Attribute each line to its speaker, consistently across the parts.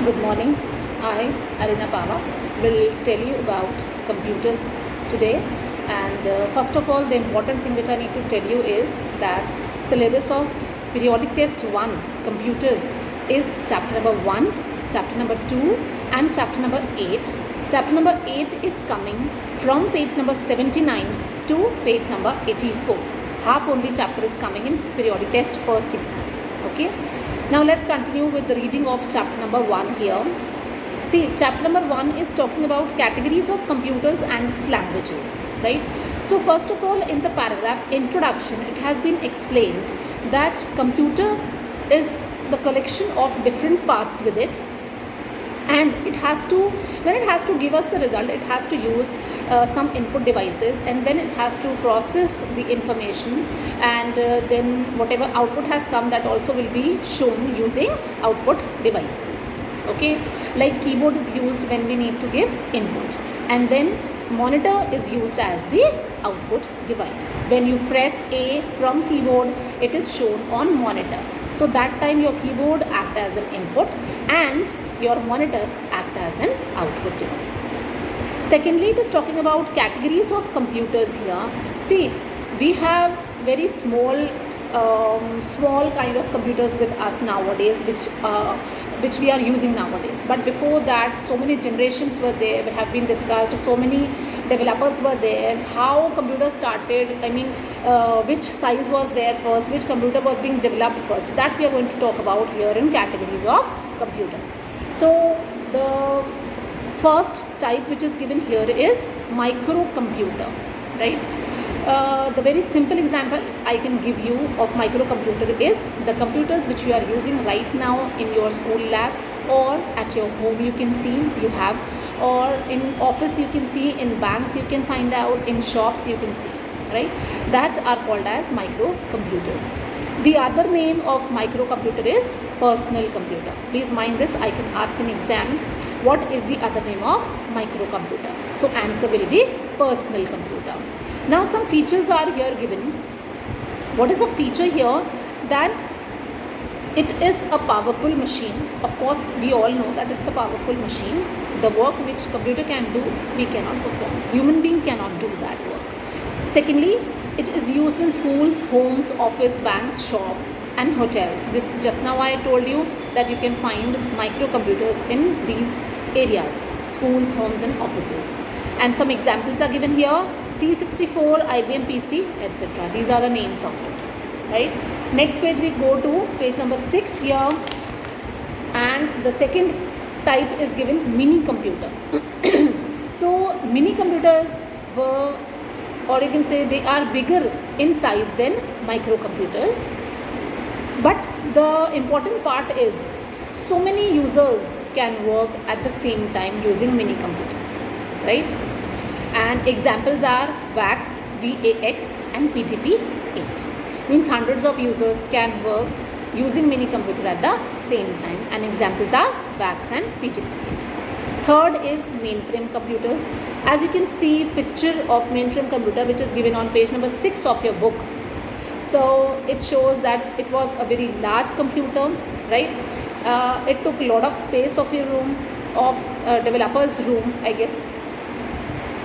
Speaker 1: Good morning. I, Arina Pava, will tell you about computers today. And first of all, the important thing which I need to tell you is that syllabus of periodic test 1 computers is chapter number 1, chapter number 2 and chapter number 8. Chapter number 8 is coming from page number 79 to page number 84. Half only chapter is coming in periodic test first exam. Okay. Now let's continue with the reading of chapter number 1 here. See, chapter number 1 is talking about categories of computers and its languages, right? So first of all, in the paragraph introduction, it has been explained that computer is the collection of different parts with it, and when it has to give us the result, it has to use some input devices, and then it has to process the information, and then whatever output has come, that also will be shown using output devices. Okay, like keyboard is used when we need to give input, and then monitor is used as the output device. When you press A from keyboard, it is shown on monitor. So that time your keyboard act as an input and your monitor act as an output device. Secondly, it is talking about categories of computers here. See, we have very small kind of computers with us nowadays, which we are using nowadays. But before that, so many generations were there, have been discussed, so many developers were there, how computers started, which size was there first, which computer was being developed first. That we are going to talk about here in categories of computers. So the first type which is given here is microcomputer, right? The very simple example I can give you of microcomputer is the computers which you are using right now in your school lab, or at your home you can see you have, or in office you can see, in banks you can find out, in shops you can see, right? That are called as microcomputers. The other name of microcomputer is personal computer. Please mind this, I can ask an exam, what is the other name of microcomputer? So answer will be personal computer. Now some features are here given. What is a feature here? That it is a powerful machine. Of course, we all know that it's a powerful machine. The work which computer can do, we cannot perform. Human being cannot do that work. Secondly, it is used in schools, homes, office, banks, shop and hotels. This just now I told you that you can find microcomputers in these areas, schools, homes and offices. And some examples are given here: C64, IBM PC, etc. These are the names of it, right? Next page we go to page number 6 here, and the second type is given mini computer. So mini computers were, or you can say they are bigger in size than microcomputers, but the important part is so many users can work at the same time using mini computers, right? And examples are VAX, VAX and PTP-8. Means hundreds of users can work using mini computer at the same time, and examples are VAX and PTP-8. Third is mainframe computers. As you can see, picture of mainframe computer which is given on page number 6 of your book. So it shows that it was a very large computer, right? It took a lot of space of your room, of developer's room, I guess.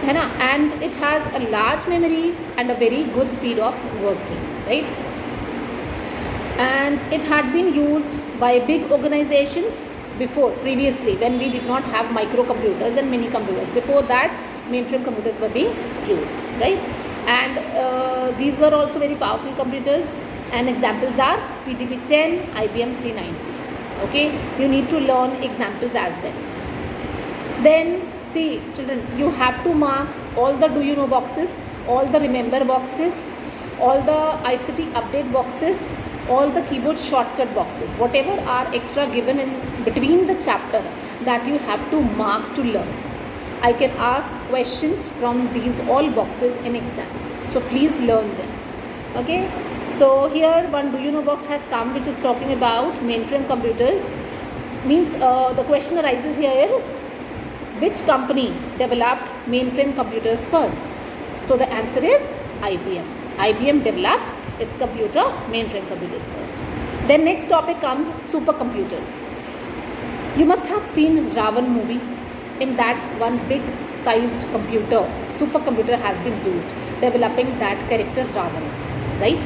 Speaker 1: And it has a large memory and a very good speed of working, right? And it had been used by big organizations previously, when we did not have microcomputers and mini computers. Before that, mainframe computers were being used, right? And these were also very powerful computers, and examples are PTP-10, IBM 390. Okay, you need to learn examples as well. Then see children, you have to mark all the do you know boxes, all the remember boxes, all the ICT update boxes, all the keyboard shortcut boxes, whatever are extra given in between the chapter, that you have to mark to learn. I can ask questions from these all boxes in exam, so please learn them. Okay, so here one do you know box has come which is talking about mainframe computers. Means the question arises here is, which company developed mainframe computers first? So the answer is IBM. IBM developed its mainframe computers first. Then next topic comes supercomputers. You must have seen Ravan movie. In that, one big sized computer, supercomputer has been used, developing that character Ravan, right?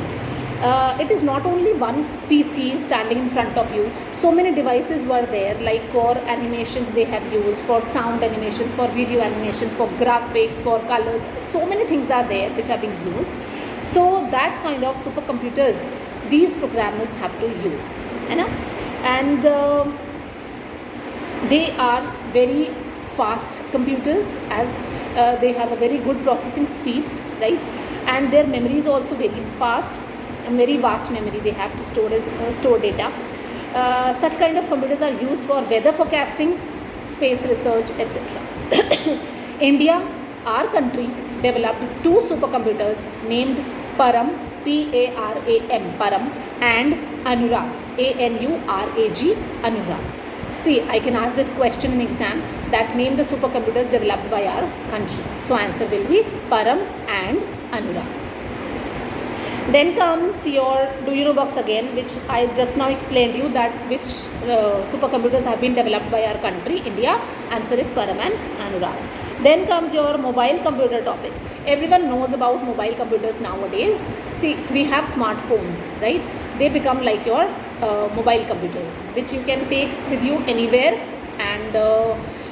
Speaker 1: It is not only one PC standing in front of you. So many devices were there, like for animations they have used, for sound animations, for video animations, for graphics, for colors. So many things are there which have been used. So that kind of supercomputers these programmers have to use, you know, and they are very fast computers, as they have a very good processing speed, right? And their memory is also very fast and very vast memory they have to store data. Such kind of computers are used for weather forecasting, space research, etc. India, our country, developed two supercomputers named Param, Param, Param, and Anurag, Anurag, Anurag. See, I can ask this question in exam, that name the supercomputers developed by our country. So answer will be Param and Anurag. Then comes your do you know box again, which I just now explained you that which supercomputers have been developed by our country, India. Answer is Param and Anurag. Then comes your mobile computer topic. Everyone knows about mobile computers nowadays. See, we have smartphones, right? They become like your mobile computers, which you can take with you anywhere, and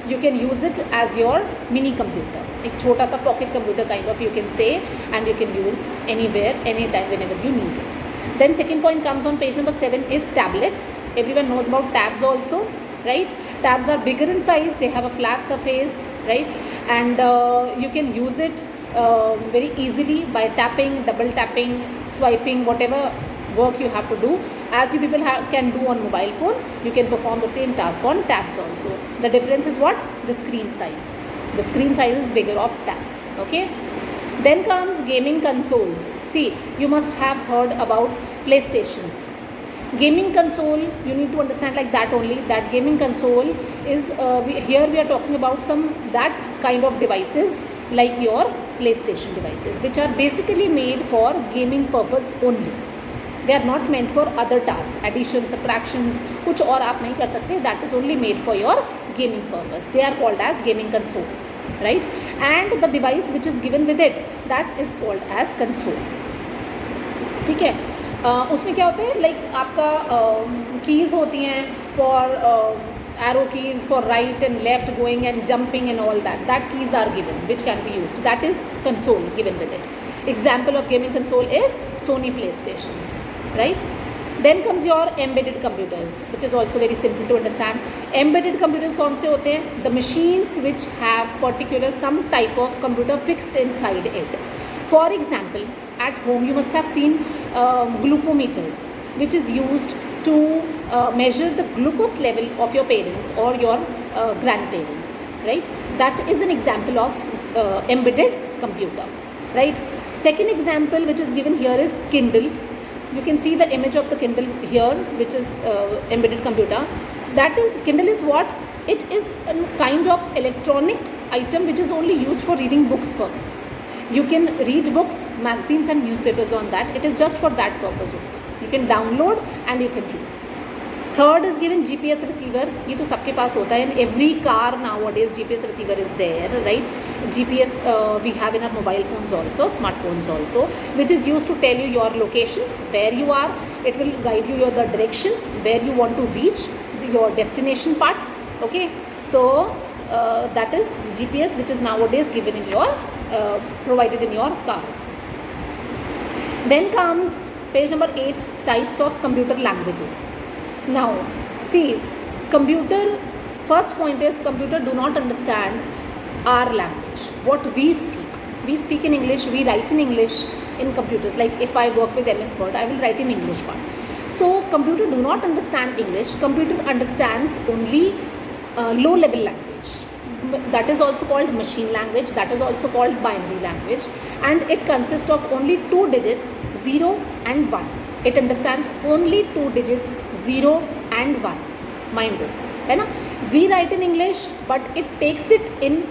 Speaker 1: you can use it as your mini computer. एक छोटा सा pocket computer kind of you can say, and you can use anywhere, anytime, whenever you need it. Then second point comes on page number 7 is tablets. Everyone knows about tabs also, right? Tabs are bigger in size, they have a flat surface, right? And you can use it very easily by tapping, double tapping, swiping, whatever work you have to do, as you people can do on mobile phone, you can perform the same task on tabs also. The difference is what? The screen size. The screen size is bigger of tab. Okay. Then comes gaming consoles. See, you must have heard about PlayStations. Gaming console, you need to understand like that only, that gaming console is here we are talking about some that kind of devices like your PlayStation devices, which are basically made for gaming purpose only. They are not meant for other tasks, addition, subtractions, कुछ और आप नहीं कर सकते. That is only made for your gaming purpose. They are called as gaming consoles, right? And the device which is given with it, that is called as console. ठीक है? उसमें क्या होता है, लाइक आपका कीज़ होती हैं for arrow keys for right and left going and jumping and all that. That keys are given which can be used. That is console given with it. Example of gaming console is Sony PlayStations, right? Then comes your embedded computers. It is also very simple to understand. Embedded computers कौन से होते हैं? The machines which have particular some type of computer fixed inside it. For example, at home you must have seen glucometers, which is used to measure the glucose level of your parents or your grandparents, right? That is an example of embedded computer, right? Second example which is given here is Kindle. You can see the image of the Kindle here, which is embedded computer. That is, Kindle is what? It is a kind of electronic item which is only used for reading books purpose. You can read books, magazines and newspapers on that. It is just for that purpose only. You can download and you can read. Third is given GPS receiver. ये तो सबके पास होता है. In every car nowadays GPS receiver is there, right? GPS we have in our mobile phones also, smartphones also, which is used to tell you your locations, where you are. It will guide you the directions where you want to reach, your destination part. Okay, so that is GPS, which is nowadays given in your provided in your cars. Then comes page number 8, types of computer languages. Now see, computer, first point is computer do not understand our language, what we speak. We speak in English, we write in English in computers. Like if I work with MS Word, I will write in English part. So computer do not understand English. Computer understands only low level language. That is also called machine language. That is also called binary language, and it consists of only 2 digits, 0 and 1. It understands only 2 digits, 0 and 1. Mind this, है ना? We write in English, but it takes it in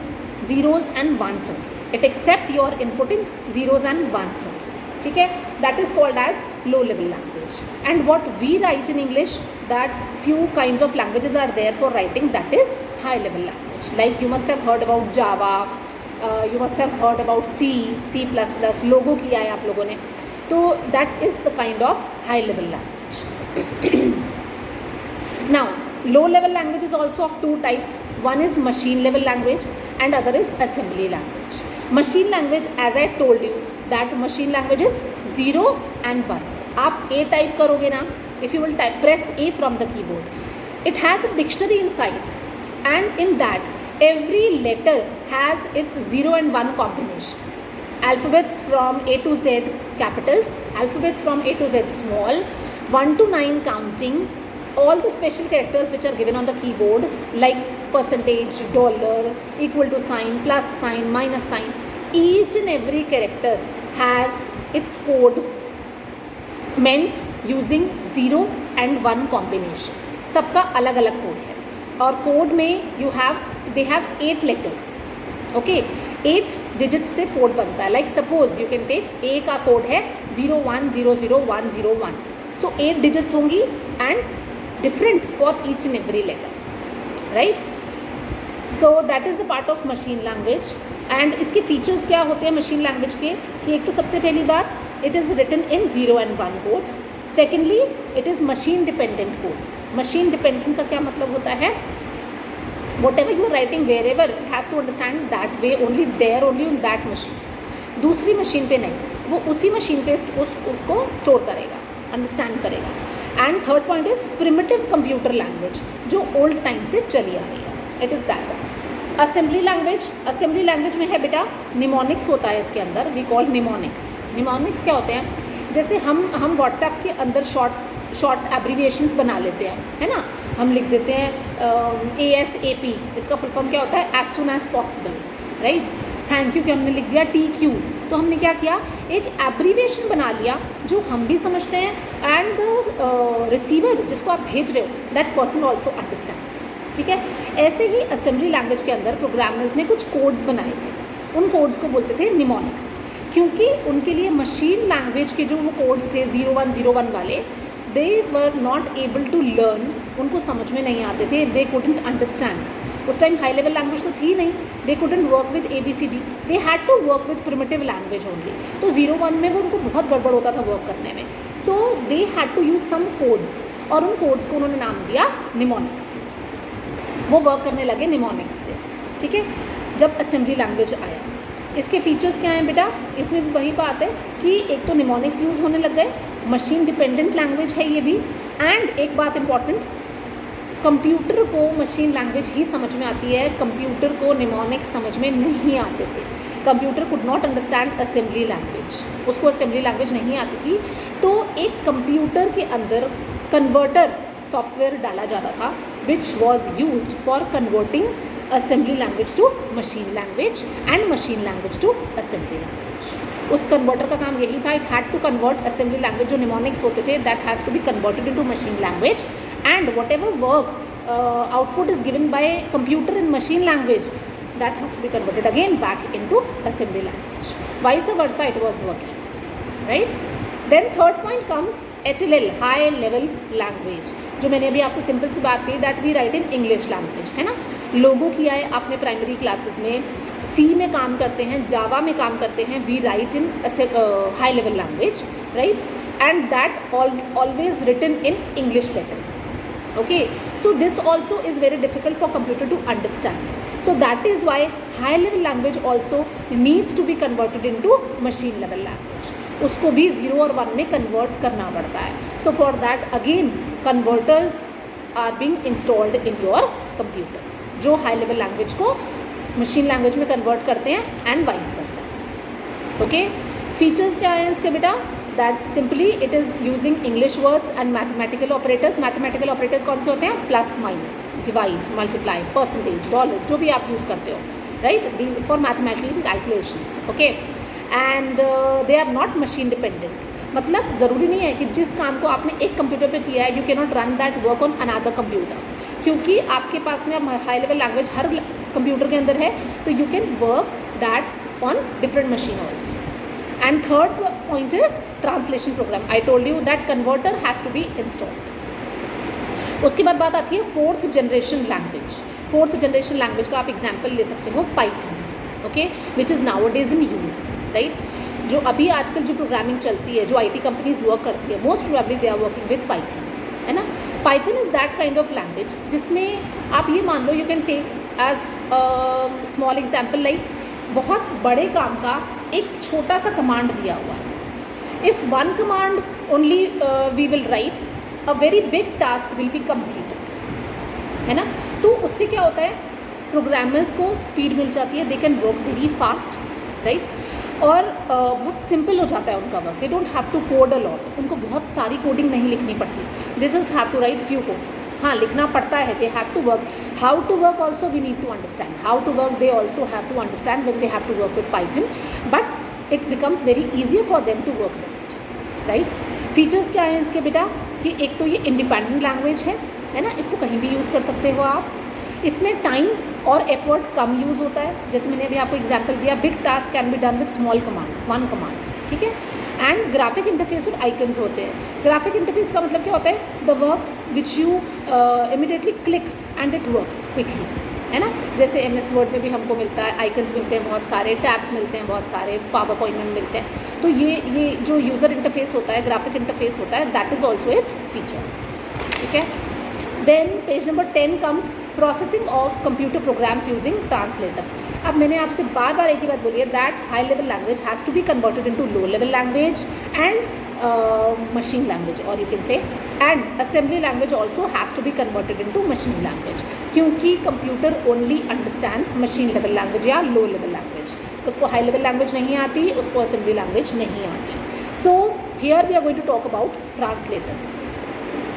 Speaker 1: zeros and ones only. It accepts your input in zeros and ones only. ठीक है? That is called as low level language. And what we write in English, that few kinds of languages are there for writing, that is high level language. Like you must have heard about Java, you must have heard about C, C++, लोगो किया है आप लोगों ने, तो that is the kind of high level language. Now low level language is also of two types. One is machine level language and other is assembly language. Machine language, as I told you, that machine language is 0 and 1. आप A type करोगे ना, if you will type, press A from the keyboard, it has a dictionary inside, and in that every letter has its 0 and 1 combination. Alphabets from A to Z capitals, alphabets from A to Z small, 1 to 9 counting, all the special characters which are given on the keyboard like percentage, dollar, equal to sign, plus sign, minus sign, each and every character has its code meant using 0 and 1 combination. सबका अलग अलग code है, और code में they have 8 letters. Okay, 8 digits से code बनता है. Like suppose you can take A का कोड है 0100101. So 8 digits होंगी and different for each and every letter, right? So that is a part of machine language. And इसके features क्या होते हैं machine language के, कि एक तो सबसे पहली बात, it is written in 0 and 1 code. Secondly, it is machine dependent code. Machine dependent का क्या मतलब होता है, whatever you are writing wherever, it has to understand that way only, there only on that machine. दूसरी machine पे नहीं, वो उसी मशीन पे उसको स्टोर करेगा, अंडरस्टैंड करेगा. And third point is primitive computer language, जो ओल्ड टाइम से चली आ रही है. It is that. Assembly language, assembly language में है बेटा निमोनिक्स होता है इसके अंदर, वी कॉल निमोनिक्स. निमोनिक्स क्या होते हैं, जैसे हम व्हाट्सएप के अंदर शॉर्ट एब्रीविएशंस बना लेते हैं, है ना. हम लिख देते हैं ASAP, इसका फुल फॉर्म क्या होता है, as soon as possible, right. Thank you कि हमने लिख दिया TQ, तो हमने क्या किया, एक एब्रीविएशन बना लिया जो हम भी समझते हैं, एंड द रिसीवर जिसको आप भेज रहे हो, दैट पर्सन ऑल्सो अंडरस्टैंड्स. ठीक है. ऐसे ही असेंबली लैंग्वेज के अंदर प्रोग्रामर्स ने कुछ कोड्स बनाए थे, उन कोड्स को बोलते थे निमोनिक्स, क्योंकि उनके लिए मशीन लैंग्वेज के जो वो कोड्स थे 0101 वाले, they were not able to learn, उनको समझ में नहीं आते थे, दे कुडंट अंडरस्टैंड. उस टाइम हाई लेवल लैंग्वेज तो थी नहीं, they couldn't work with ABCD, they had to work with primitive language only. तो 01 में वो उनको बहुत गड़बड़ होता था वर्क करने में, so they had to use some codes, और उन कोड्स को उन्होंने नाम दिया निमोनिक्स. वो वर्क करने लगे निमोनिक्स से. ठीक है. जब असेंबली लैंग्वेज आया, इसके फीचर्स क्या हैं बेटा, इसमें भी वही बात है कि एक तो निमोनिक्स यूज़ होने लग गए, मशीन डिपेंडेंट लैंग्वेज है ये भी, एंड एक बात इंपॉर्टेंट, कंप्यूटर को मशीन लैंग्वेज ही समझ में आती है, कंप्यूटर को निमोनिक्स समझ में नहीं आते थे. Computer could not understand assembly language, उसको असेंबली लैंग्वेज नहीं आती थी. तो एक कंप्यूटर के अंदर कन्वर्टर सॉफ्टवेयर डाला जाता था which was used for converting assembly language to machine language and machine language to assembly language. उस कन्वर्टर का काम यही था, it had to convert assembly language जो निमोनिक्स होते थे, that has to be converted into machine language, and whatever work output is given by computer in machine language, that has to be converted again back into assembly language. Vice versa it was working, right? Then third point comes HLL, high level language, जो मैंने अभी आपसे simple सी बात कही, that we write in English language, है ना. लोगो किया है आपने प्राइमरी क्लासेस में, C में काम करते हैं, जावा में काम करते हैं, we write in high level language, right? And that always written in English letters. Okay, so this also is very difficult for computer to understand. So that is why high level language also needs to be converted into machine level language. उसको भी 0 और 1 में convert करना पड़ता है. So for that again converters are being installed in your computers, जो high level language को machine language में convert करते हैं and vice versa. Okay, features क्या हैं इसके बेटा, that simply it is using English words and mathematical operators. Mathematical operators कौन से होते हैं, plus minus, divide, multiply, percentage, dollar, जो भी आप यूज़ करते हो, right, for mathematical calculations. Okay. And they are not machine dependent, मतलब ज़रूरी नहीं है कि जिस काम को आपने एक कंप्यूटर पे किया है, you can not run that work on another computer, क्योंकि आपके पास में अब हाई लेवल लैंग्वेज हर कंप्यूटर के अंदर है, तो you can work that on different machine also. And third point is translation program. I told you that converter has to be installed. उसके बाद बात आती है fourth generation language. Fourth generation language का आप एग्जाम्पल ले सकते हो Python, okay, which is now days in use, right. जो अभी आजकल जो प्रोग्रामिंग चलती है, जो IT कंपनीज वर्क करती है, most probably they are working with Python, है ना। Python is that kind of language जिसमें आप ये मान लो, you can take as small example like बहुत बड़े काम का एक छोटा सा कमांड दिया हुआ है। If one command only we will write, a very big task will be completed, है ना। तो उससे क्या होता है, प्रोग्रामर्स को स्पीड मिल जाती है, they can work very fast, right. और बहुत सिंपल हो जाता है उनका work, they don't have to code a lot, उनको बहुत सारी कोडिंग नहीं लिखनी पड़ती, they just have to write few codings. हाँ, लिखना पड़ता है, they have to work, how to work also we need to understand, how to work they also have to understand when they have to work with Python, but it becomes very easier for them to work with it, right. Features क्या हैं इसके बेटा, कि एक तो ये independent language है ना, इसको कहीं भी यूज़ कर सकते हो आप। इसमें टाइम और एफर्ट कम यूज़ होता है, जैसे मैंने अभी आपको एग्जांपल दिया, big task can be done with small command, one command, ठीक है। एंड ग्राफिक इंटरफेस और आइकन्स होते हैं। ग्राफिक इंटरफेस का मतलब क्या होता है, the work which you immediately click and it works quickly, है ना। जैसे MS वर्ड में भी हमको मिलता है, आइकन्स मिलते हैं बहुत सारे, टैब्स मिलते हैं बहुत सारे, पावर पॉइंट में मिलते हैं। तो ये जो यूज़र इंटरफेस होता है, ग्राफिक इंटरफेस होता है, that is also its feature, ठीक है। Then page number 10 comes processing of computer programs using translator. अब मैंने आपसे बार बार एक ही बात बोली है, that high level language has to be converted into low level language and machine language, और you can say and assembly language also has to be converted into machine language, क्योंकि computer only understands machine level language या low level language. उसको high level language नहीं आती, उसको assembly language नहीं आती। So here we are going to talk about translators.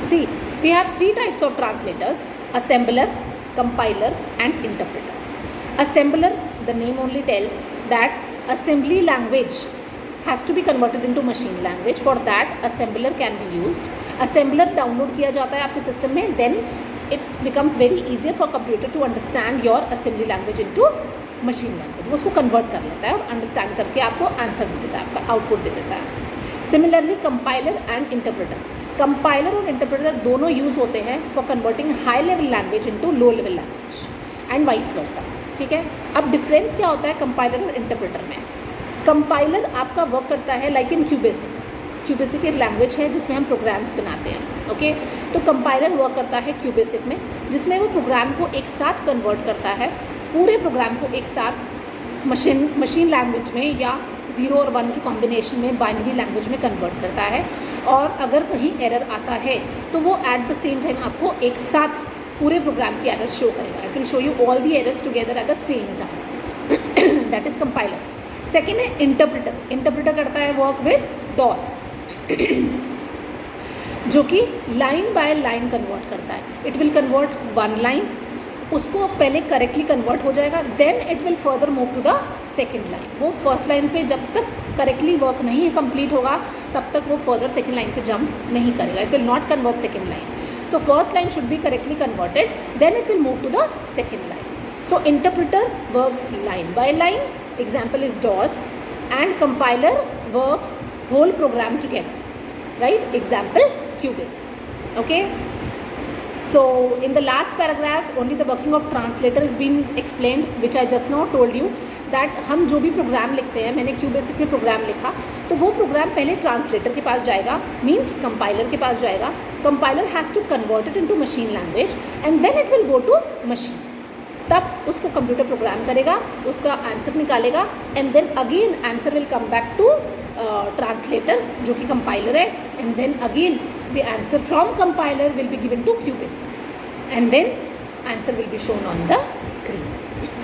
Speaker 1: See, we have three types of translators: assembler, compiler and interpreter. Assembler, the name only tells that assembly language has to be converted into machine language. For that, assembler can be used. Assembler download किया जाता है आपके system में, then it becomes very easier for computer to understand your assembly language into machine language. वो उसको convert कर लेता है और understand करके आपको answer दे देता है, आपका output दे देता है। Similarly, compiler and interpreter. Compiler और इंटरप्रेटर दोनों यूज़ होते हैं for converting high level language into low level language and vice versa, ठीक है। अब डिफरेंस क्या होता है कंपाइलर और इंटरप्रेटर में? कंपाइलर आपका वर्क करता है लाइक इन क्यूबेसिक। क्यूबेसिक एक लैंग्वेज है जिसमें हम प्रोग्राम्स बनाते हैं, ओके। तो कंपाइलर वर्क करता है क्यूबेसिक में, जिसमें वो प्रोग्राम को एक साथ कन्वर्ट करता है, पूरे प्रोग्राम को एक साथ मशीन लैंग्वेज में या 0 और 1 की कॉम्बिनेशन में बाइनरी लैंग्वेज में कन्वर्ट करता है। और अगर कहीं एरर आता है तो वो एट द सेम टाइम आपको एक साथ पूरे प्रोग्राम की एरर शो करेगा। It will show you all the errors together at the same time, that is compiler. Second है इंटरप्रेटर। इंटरप्रेटर करता है वर्क विद डॉस जो कि लाइन बाय लाइन कन्वर्ट करता है। It will convert one line, उसको पहले करेक्टली कन्वर्ट हो जाएगा, then it will further move to the second line. वो फर्स्ट लाइन पे जब तक करेक्टली वर्क नहीं कंप्लीट होगा तब तक वो फर्दर सेकेंड लाइन पे जंप नहीं करेगा। It will not convert second line. So first line should be correctly converted, then it will move to the second line. So interpreter works line by line, example is DOS, and compiler works whole program together, right, example QBasic, okay. So in the last paragraph only the working of translator is being explained, which I just now told you that हम जो भी programme लिखते हैं, मैंने QBasic में programme लिखा तो वो प्रोग्राम पहले ट्रांसलेटर के पास जाएगा, मीन्स कंपाइलर के पास जाएगा। Compiler has to convert it into machine language and then it will go to machine. तब उसको कंप्यूटर प्रोग्राम करेगा, उसका आंसर निकालेगा, and then again answer will come back to translator जो कि कंपाइलर है, and then again the answer from compiler will be given to QBasic and then answer will be shown on the screen.